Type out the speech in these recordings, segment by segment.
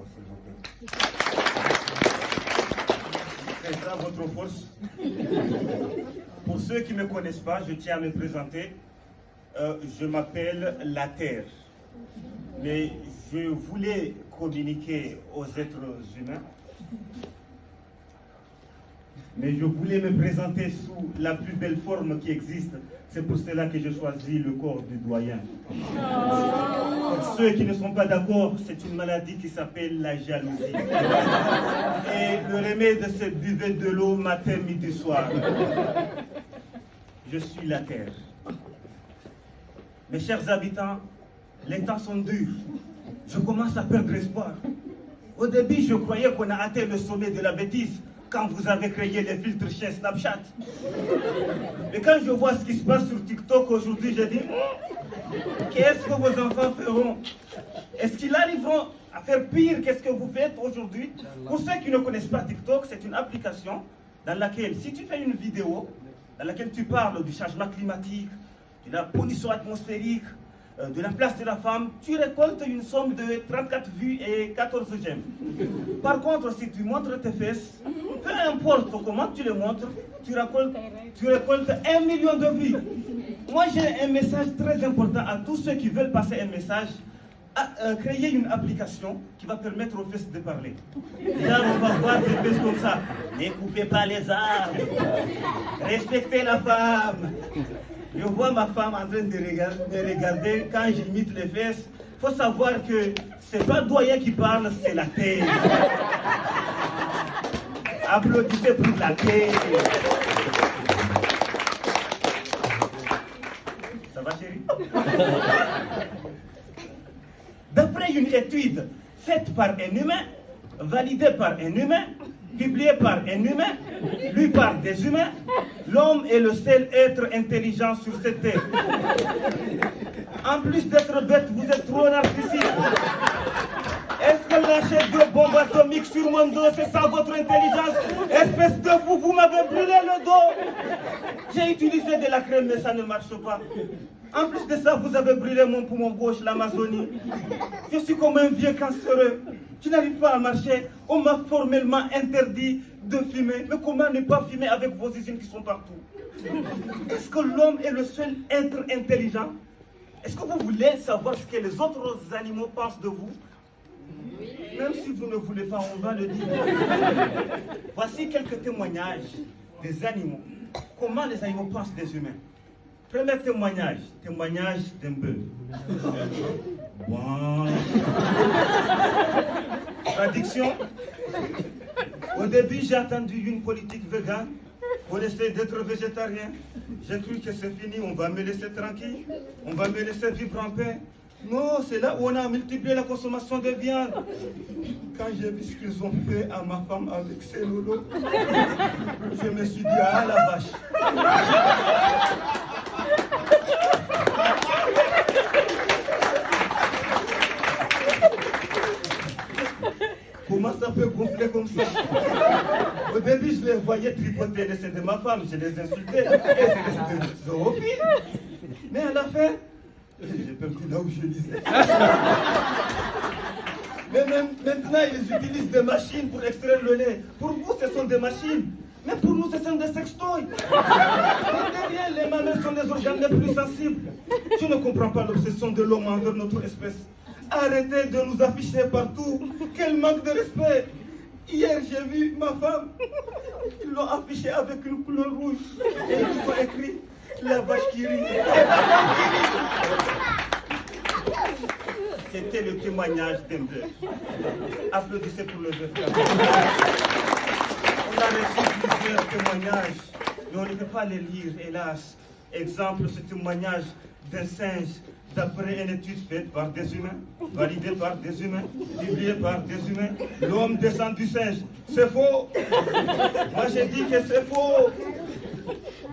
micro, s'il vous plaît. C'est ça votre force. Pour ceux qui ne me connaissent pas, je tiens à me présenter. Je m'appelle La Terre. Mais je voulais communiquer aux êtres humains. Mais je voulais me présenter sous la plus belle forme qui existe. C'est pour cela que j'ai choisi le corps du doyen. Pour ceux qui ne sont pas d'accord, c'est une maladie qui s'appelle la jalousie. Et le remède, c'est buvez de l'eau matin, midi, soir. Je suis la terre. Mes chers habitants, les temps sont durs. Je commence à perdre espoir. Au début, je croyais qu'on a atteint le sommet de la bêtise quand vous avez créé les filtres chez Snapchat. Mais quand je vois ce qui se passe sur TikTok aujourd'hui, je dis, qu'est-ce que vos enfants feront? Est-ce qu'ils arriveront à faire pire qu'est-ce que vous faites aujourd'hui? Pour ceux qui ne connaissent pas TikTok, c'est une application dans laquelle, si tu fais une vidéo, dans laquelle tu parles du changement climatique, de la pollution atmosphérique, de la place de la femme, tu récoltes une somme de 34 vues et 14 j'aime. Par contre, si tu montres tes fesses, peu importe comment tu les montres, tu récoltes 1 million de vues. Moi, j'ai un message très important à tous ceux qui veulent passer un message, à créer une application qui va permettre aux fesses de parler. Là, on va voir des fesses comme ça. Ne coupez pas les arbres. Respectez la femme. Je vois ma femme en train de regarder quand j'imite les fesses. Il faut savoir que c'est pas le doyen qui parle, c'est la terre. Applaudissez pour la terre. Ça va, chérie? D'après une étude faite par un humain, validée par un humain, publiée par un humain, lue par des humains, l'homme est le seul être intelligent sur cette terre. En plus d'être bête, vous êtes trop narcissique. Est-ce que lâcher deux bombes atomiques sur mon dos, c'est ça votre intelligence? Espèce de fou, vous m'avez brûlé le dos. J'ai utilisé de la crème, mais ça ne marche pas. En plus de ça, vous avez brûlé mon poumon gauche, l'Amazonie. Je suis comme un vieux cancéreux. Je n'arrive pas à marcher. On m'a formellement interdit de fumer. Mais comment ne pas fumer avec vos usines qui sont partout? Est-ce que l'homme est le seul être intelligent? Est-ce que vous voulez savoir ce que les autres animaux pensent de vous? Même si vous ne voulez pas, on va le dire. Voici quelques témoignages des animaux. Comment les animaux pensent des humains? Premier témoignage d'un bœuf. Bon. Traduction. Au début, j'ai attendu une politique végane. On essaie d'être végétarien. J'ai cru que c'est fini, on va me laisser tranquille. On va me laisser vivre en paix. Non, c'est là où on a multiplié la consommation de viande. Quand j'ai vu ce qu'ils ont fait à ma femme avec ses lolos, je me suis dit, ah la vache. Comment ça peut gonfler comme ça? Au début, je les voyais tripoter les seins de ma femme, je les insultais, espèce de zoophile. Mais à la fin, j'ai perdu là où je lisais. Mais même maintenant, ils utilisent des machines pour extraire le lait. Pour vous, ce sont des machines. Mais pour nous, ce sont des sextoys. Derrière, les mamelles sont les organes les plus sensibles. Je ne comprends pas l'obsession de l'homme envers notre espèce. Arrêtez de nous afficher partout. Quel manque de respect. Hier, j'ai vu ma femme. Ils l'ont affichée avec une couleur rouge. Et ils ont écrit la vache qui rit. C'était le témoignage d'un bœuf. Applaudissez pour le bœuf. On a reçu plusieurs témoignages, mais on ne peut pas les lire, hélas. Exemple, ce témoignage d'un singe, d'après une étude faite par des humains, validée par des humains, publiée par des humains. L'homme descend du singe. C'est faux. Moi, j'ai dit que c'est faux.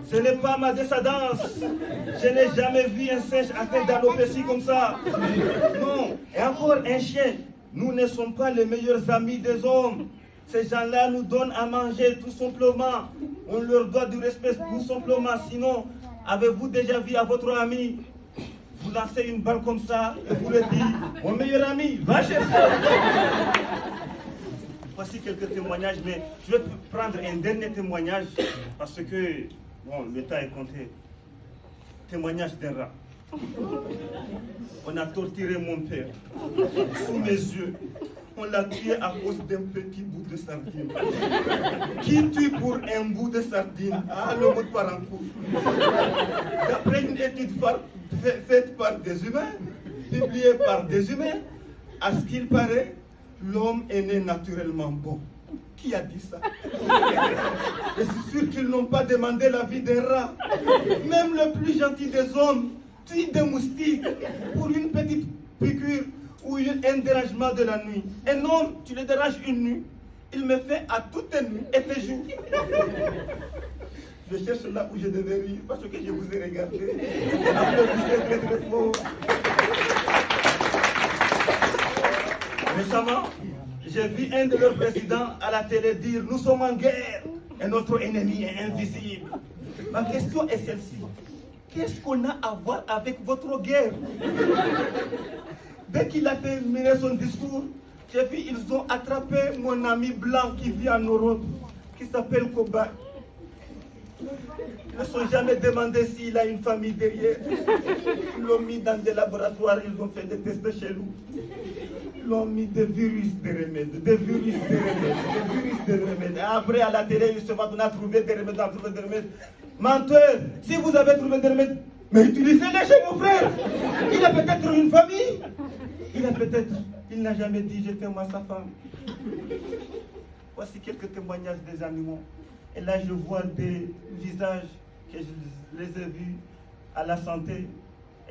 Ce n'est pas ma descendance. Je n'ai jamais vu un singe atteint d'alopécie comme ça. Non. Et encore un chien. Nous ne sommes pas les meilleurs amis des hommes. Ces gens-là nous donnent à manger tout simplement. On leur doit du respect tout simplement. Sinon, avez-vous déjà vu à votre ami vous lancez une balle comme ça et vous le dites, mon meilleur ami, va chercher. aussi quelques témoignages, mais je vais prendre un dernier témoignage parce que, bon, le temps est compté. Témoignage d'un rat. On a torturé mon père sous mes yeux. On l'a tué à cause d'un petit bout de sardine. Qui tue pour un bout de sardine? Ah, le mot part en couille. D'après une étude faite par des humains, publiée par des humains, à ce qu'il paraît, l'homme est né naturellement bon. Qui a dit ça? Et c'est sûr qu'ils n'ont pas demandé l'avis des rats. Même le plus gentil des hommes tue des moustiques pour une petite piqûre ou un dérangement de la nuit. Un homme, tu le déranges une nuit, il me fait à toutes tes nuits et tes jours. Je cherche là où je devais rire parce que je vous ai regardé. Applaudissez très très fort. Récemment, j'ai vu un de leurs présidents à la télé dire « Nous sommes en guerre et notre ennemi est invisible ». Ma question est celle-ci. Qu'est-ce qu'on a à voir avec votre guerre? Dès qu'il a terminé son discours, j'ai vu ils ont attrapé mon ami blanc qui vit en Europe, qui s'appelle Koba. Ils ne se sont jamais demandé s'il a une famille derrière. Ils l'ont mis dans des laboratoires, ils ont fait des tests chez nous. Ils l'ont mis des virus de remèdes, des virus de remèdes, des virus de remèdes. Et après, à la télé, ils se vont on a trouvé des remèdes, on a trouvé des remèdes. Menteur, si vous avez trouvé des remèdes, mais utilisez-les chez mon frère. Il a peut-être une famille. Il n'a jamais dit je t'aime à sa femme. Voici quelques témoignages des animaux. Et là, je vois des visages que je les ai vus à la santé.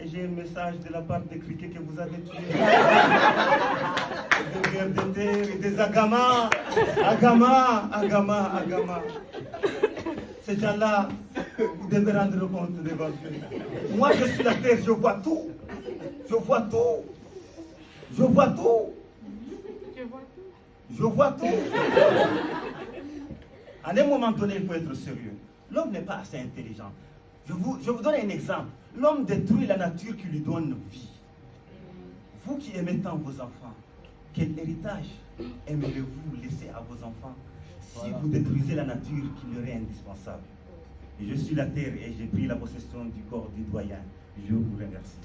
Et j'ai un message de la part des criquets que vous avez tués. Des vers de terre et des agamas. Agama. Ces gens-là, vous devez rendre compte devant eux. Moi, je suis la terre, je vois tout. Je vois tout. À un moment donné, il faut être sérieux. L'homme n'est pas assez intelligent. Je vous donne un exemple. L'homme détruit la nature qui lui donne vie. Vous qui aimez tant vos enfants, quel héritage aimeriez-vous laisser à vos enfants si vous détruisez la nature qui leur est indispensable? Je suis la terre et j'ai pris la possession du corps du doyen. Je vous remercie.